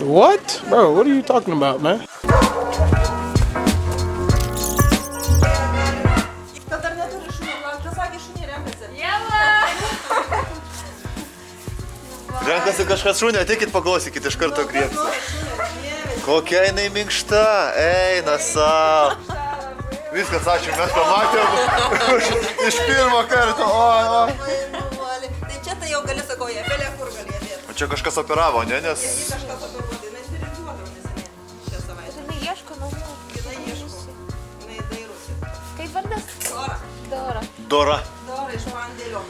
What? Bro, what are you talking about, man? Renkasi kažkas šunį, ateikit paklausykit, iš karto griebsiu. Kokia jinai minkšta, eina savo. Viskas, ačiū, mes pamatėm iš pirmo karto. Tai čia tai jau gali, sakau, jie pelė kur gali dėti. O čia kažkas operavo, ne? Nes... Kažkas operuoti, jinai sterilizuota neseniai šią savaitę. Jinai ieško namų. Jinai ieško, jinai dairosi. Kaip vardas? Dora. Dora. Dora. Dora iš Vandėlio.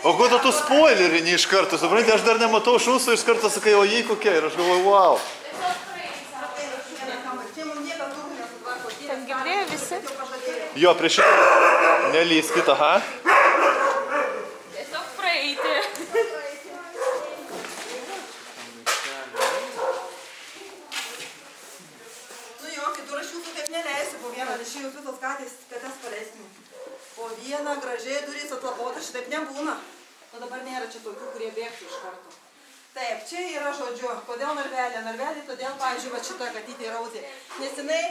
O kodėl tu spoilerini iš karto, supranti, aš dar nematau šunsų, iš karto sakai, o jei kokia, ir aš galvoju, wow. Ten girdėjo visi? Jo, prieš šitą nelyskit, aha. Tiesiog praeiti. Nu jo, kitur aš jūsų taip neleisiu, po vieną, nes jūs visos katės paleiskim. Po vieną gražiai durys atlapota, šitaip nebūna. O dabar nėra čia tokių, kurie bėgtų iš karto. Taip, čia yra žodžiu, kodėl narvelė? Narvelė todėl, pavyzdžiui, va šita katytė rauzė. Nes jinai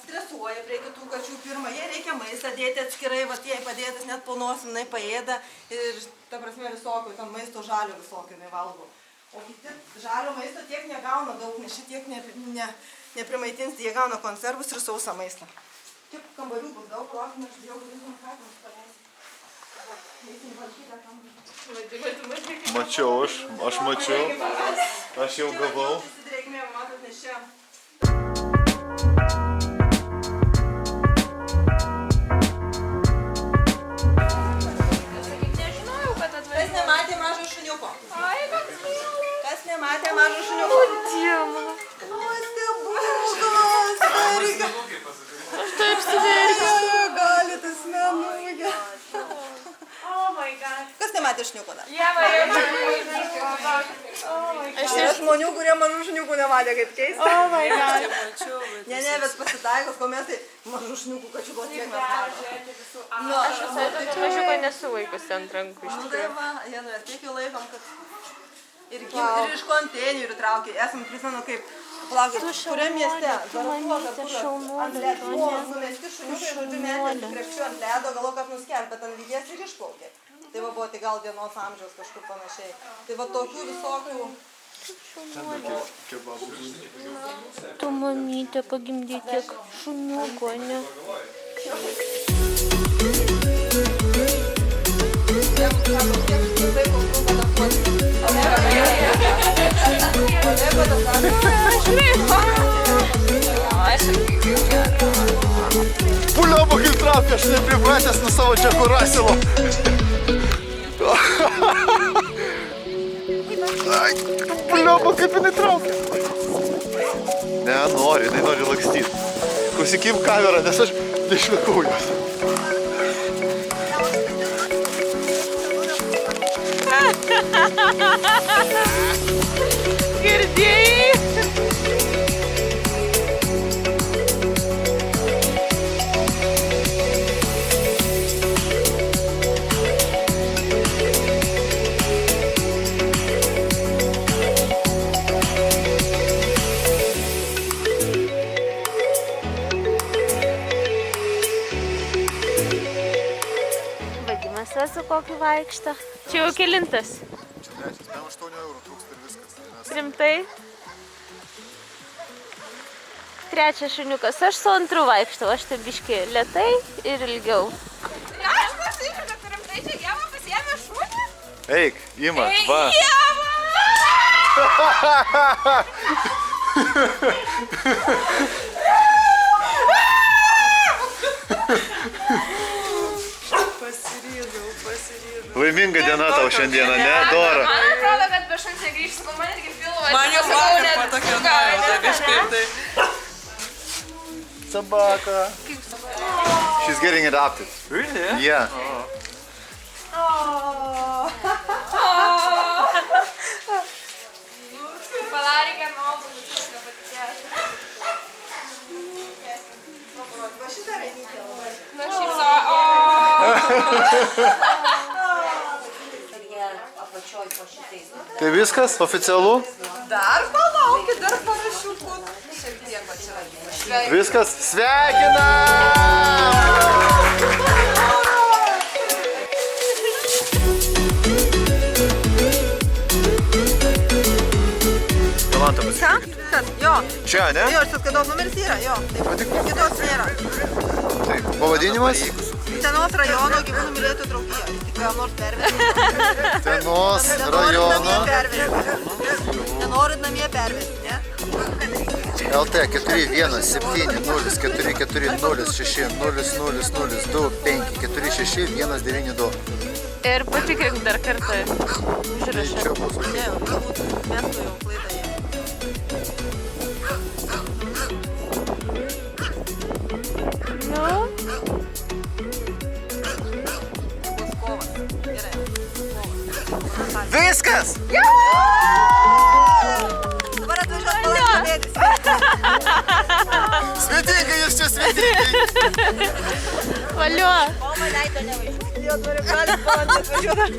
stresuoja prie kitų kačių. Pirmą, jai reikia maistą dėti atskirai, va jai padėtas net po nosim, jinai paėda. Ir ta prasme visokio, ten maisto žalio visokio jinai valgo. O kiti žalio maisto tiek negauna daug, nes šitiek neprimaitins, jie gauna konservus ir sausą maistą. Čia kambarių bus daug, laukim, aš dėjau grįžimą katimus paleisiu. Mačiau aš mačiau, aš jau gavau. Nežinojau, kad atvažiuoju. Kas nematė mažo šuniuko? Ai, koks mielas. Kas nematė mažo šuniuko? Diema. O, stebuklas, Erika. Aš taip suverkiu. Gali tas menugė. Oh my god. Kas nematė šuniuko dar? Jeva, Aš yra žmonių, kurie mažų šuniukų nematė, kaip keista. Oh my god. Ne, bet pasitaikos, ko mes tai mažų šuniukų kačiuko tiek mes matome. Nu, Aš visai tokio mažiuko nesu vaikusi ant rankų iš Nu, tai tikrųjų. va, mes tiek jau laikom, kad ir iš konteinerių traukė. Esam, prisimenu, kaip plaukit, kuriam mieste, ant ledo, numesti šuniukai, žodžiu, metė krepšiu ant ledo, galvo, kad nuskelbė, bet ant lydės ir išplaukė. Tai va buvo tai gal dienos amžiaus kažkur panašiai. Tai va tokių visokių... Tu mamytė pagimdė tiek šuniuko, ne? Пульоба kaip traukia, aš nepripratęs nuo savo Džeko Raselo. Ai, pulioba kaip jinai traukia. Ne, jinai nori lakstyti. Klausykim kamerą, nes aš neišvykau jos. Girdėjai? Vadimas esu kokį vaikštą. Čia jau kelintas. Trečias, 8 eurų trūksta ir viskas. Rimtai? Trečias šuniukas. Aš su antru vaikštau. Aš taip biškį lėtai ir ilgiau. Aš pasižiūrėjau, kad rimtai čia Jeva pasiėmė šunį? Eik, ima, va. Pasirydau. Laiminga diena tau šiandieną, ne, Dora? Man atrodo, kad be šuns negrįžti, sakau, man irgi pilvo. Man jau vakar po tokio nuojauta kažkaip tai. Собака. She's getting adopted. Really? Yeah. Padarė, kad nuobodų, čia nepatikėsiu. Va šitą reikia labai. Na, šypso. Tai viskas, oficialu? Dar palaukit, dar parašiukų. Šiek tiek va čia. Viskas, sveikinam! Jolanta, pasižiūrėkit. Kas? Jo. Čia, ne? Jo, šitas kaidos numeris yra, jo. Kitos nėra. Taip, pavadinimas? Senos rajono gyvūnų mylėtojų draugija. Tik ką nors pervesti. Senos rajono. Nenorit namie pervesti, ne? LT 41041060060002546192. Ir patikrink dar kartą. Užrašą. Čia bus. Ne, galbūt mestų jau klaidą jie. Nu, Bus kovas. Gerai. Kovas. Viskas! Dabar atvažiuos balandžio mėnesį. Svetingai, jūs čia svetingai. valio. Jo, turi balandžio atvažiuoti.